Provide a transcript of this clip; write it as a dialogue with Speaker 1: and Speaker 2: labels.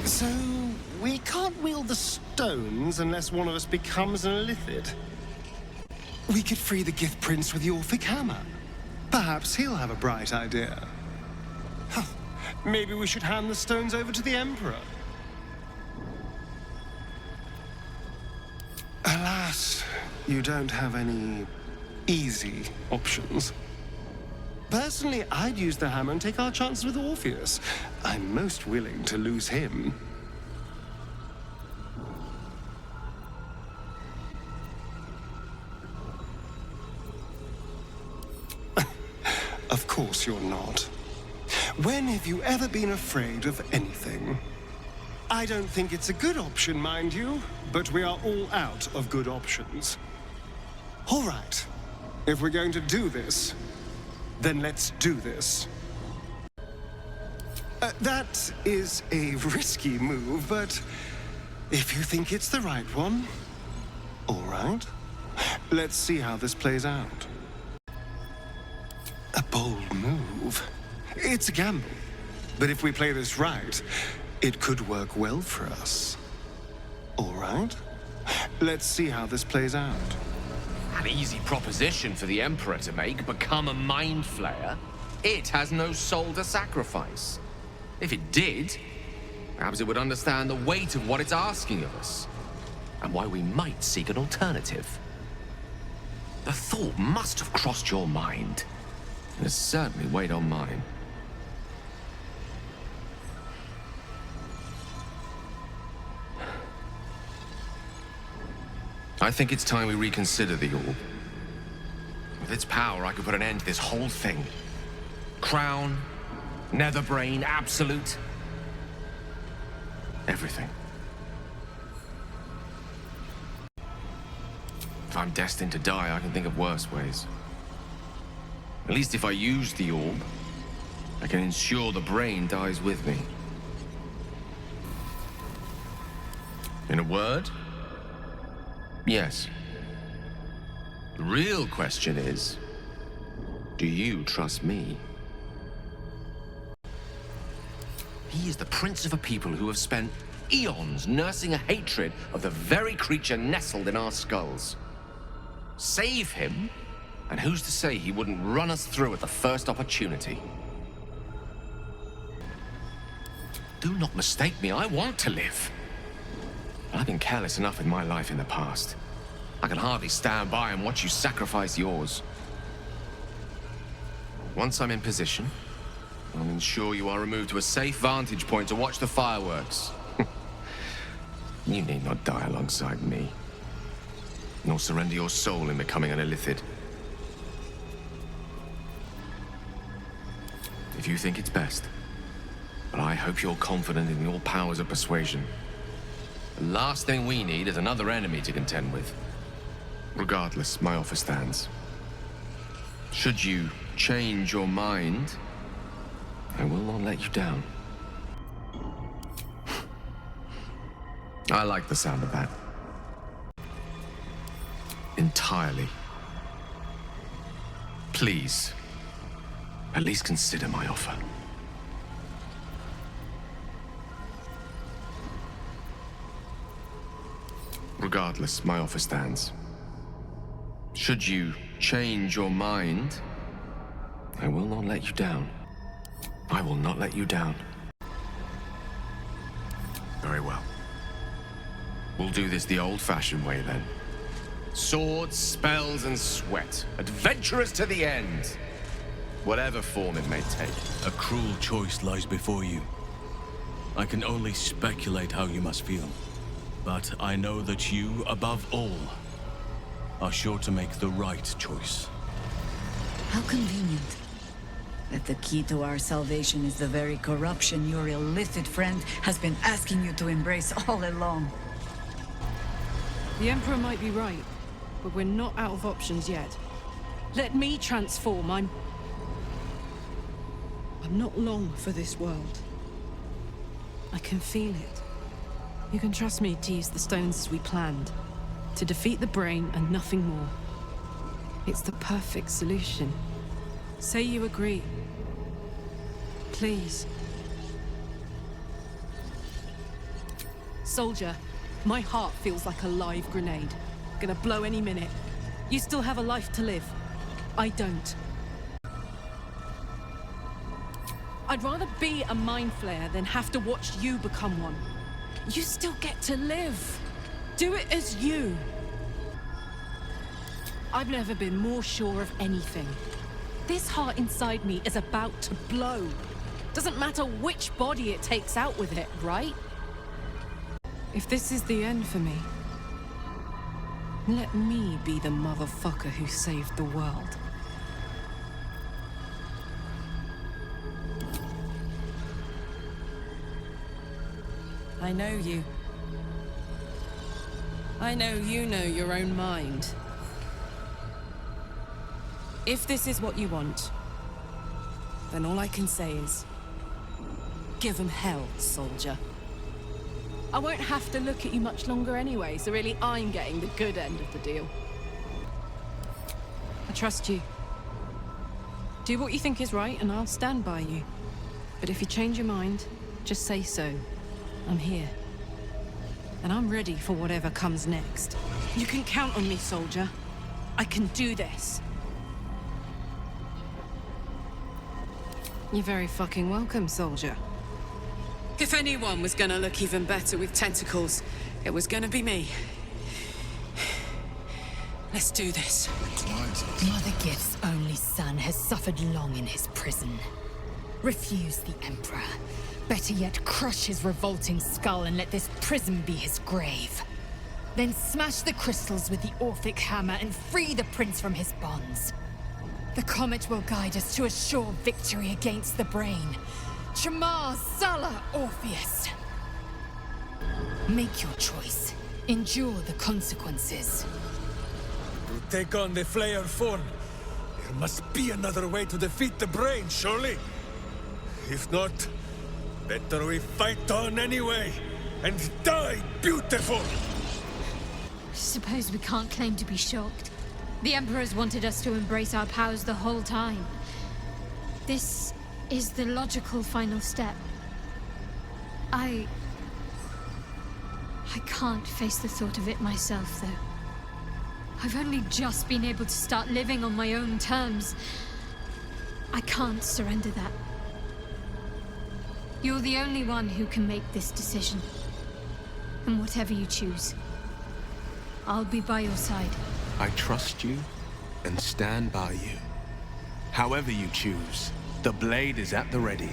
Speaker 1: So, we can't wield the stones unless one of us becomes an illithid. We could free the Gift Prince with the Orphic Hammer. Perhaps he'll have a bright idea. Huh. Maybe we should hand the stones over to the Emperor. Alas, you don't have any easy options. Personally, I'd use the hammer and take our chances with Orpheus. I'm most willing to lose him. Of course you're not. When have you ever been afraid of anything? I don't think it's a good option, mind you, but we are all out of good options. All right. If we're going to do this, then let's do this. That is a risky move, but if you think it's the right one, all right. Let's see how this plays out. A bold move. It's a gamble, but if we play this right, it could work well for us. All right. Let's see how this plays out.
Speaker 2: An easy proposition for the Emperor to make, become a Mind Flayer. It has no soul to sacrifice. If it did, perhaps it would understand the weight of what it's asking of us, and why we might seek an alternative. The thought must have crossed your mind. It has certainly weighed on mine. I think it's time we reconsider the orb. With its power, I could put an end to this whole thing. Crown, Netherbrain, Absolute. Everything. If I'm destined to die, I can think of worse ways. At least if I use the orb, I can ensure the brain dies with me. In a word, yes. The real question is, do you trust me? He is the prince of a people who have spent eons nursing a hatred of the very creature nestled in our skulls. Save him, and who's to say he wouldn't run us through at the first opportunity? Do not mistake me, I want to live. I've been careless enough in my life in the past. I can hardly stand by and watch you sacrifice yours. Once I'm in position, I'll ensure you are removed to a safe vantage point to watch the fireworks. You need not die alongside me, nor surrender your soul in becoming an illithid. If you think it's best, but I hope you're confident in your powers of persuasion. The last thing we need is another enemy to contend with. Regardless, my offer stands. Should you change your mind, I will not let you down. I like the sound of that. Entirely. Please, at least consider my offer. Regardless, my offer stands. Should you change your mind, I will not let you down. I will not let you down. Very well. We'll do this the old-fashioned way, then. Swords, spells, and sweat. Adventurous to the end. Whatever form it may take.
Speaker 3: A cruel choice lies before you. I can only speculate how you must feel. But I know that you, above all, are sure to make the right choice.
Speaker 4: How convenient. That the key to our salvation is the very corruption your illicit friend has been asking you to embrace all along.
Speaker 5: The Emperor might be right, but we're not out of options yet. Let me transform. I'm not long for this world. I can feel it. You can trust me to use the stones as we planned. To defeat the brain and nothing more. It's the perfect solution. Say you agree. Please. Soldier, my heart feels like a live grenade. Gonna blow any minute. You still have a life to live. I don't. I'd rather be a mind flayer than have to watch you become one. You still get to live. Do it as you. I've never been more sure of anything. This heart inside me is about to blow. Doesn't matter which body it takes out with it, right? If this is the end for me, let me be the motherfucker who saved the world. I know you. I know you know your own mind. If this is what you want, then all I can say is, give 'em hell, soldier. I won't have to look at you much longer anyway, so really I'm getting the good end of the deal. I trust you. Do what you think is right and I'll stand by you. But if you change your mind, just say so. I'm here. And I'm ready for whatever comes next. You can count on me, soldier. I can do this. You're very fucking welcome, soldier. If anyone was gonna look even better with tentacles, it was gonna be me. Let's do this.
Speaker 4: Mother Gif's only son has suffered long in his prison. Refuse the Emperor. Better yet, crush his revolting skull and let this prison be his grave. Then smash the crystals with the Orphic hammer and free the prince from his bonds. The comet will guide us to a sure victory against the brain. Shamar, Salah, Orpheus. Make your choice. Endure the consequences.
Speaker 6: To take on the Flayer Form, there must be another way to defeat the brain, surely? If not, better we fight on anyway, and die beautiful!
Speaker 7: Suppose we can't claim to be shocked. The Emperor's wanted us to embrace our powers the whole time. This is the logical final step. I can't face the thought of it myself, though. I've only just been able to start living on my own terms. I can't surrender that. You're the only one who can make this decision. And whatever you choose, I'll be by your side.
Speaker 8: I trust you and stand by you. However you choose, the blade is at the ready.